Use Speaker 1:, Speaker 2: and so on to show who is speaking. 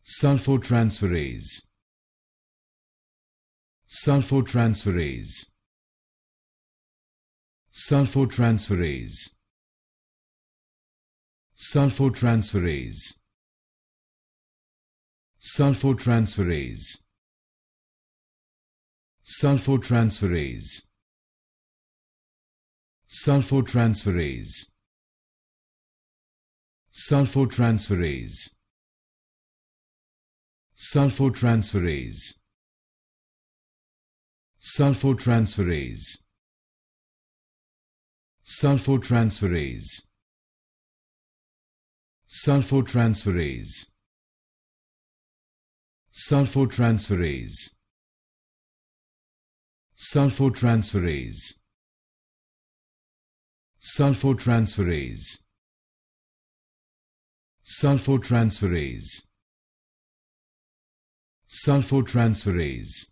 Speaker 1: sulfotransferase, sulfotransferase, sulfotransferase, sulfotransferase, sulfotransferase, sulfotransferase, sulfotransferase, sulfotransferase, sulfotransferase, sulfotransferase, sulfotransferase, sulfotransferase, sulfotransferase, sulfotransferase, sulfotransferase, sulfotransferase, sulfotransferase,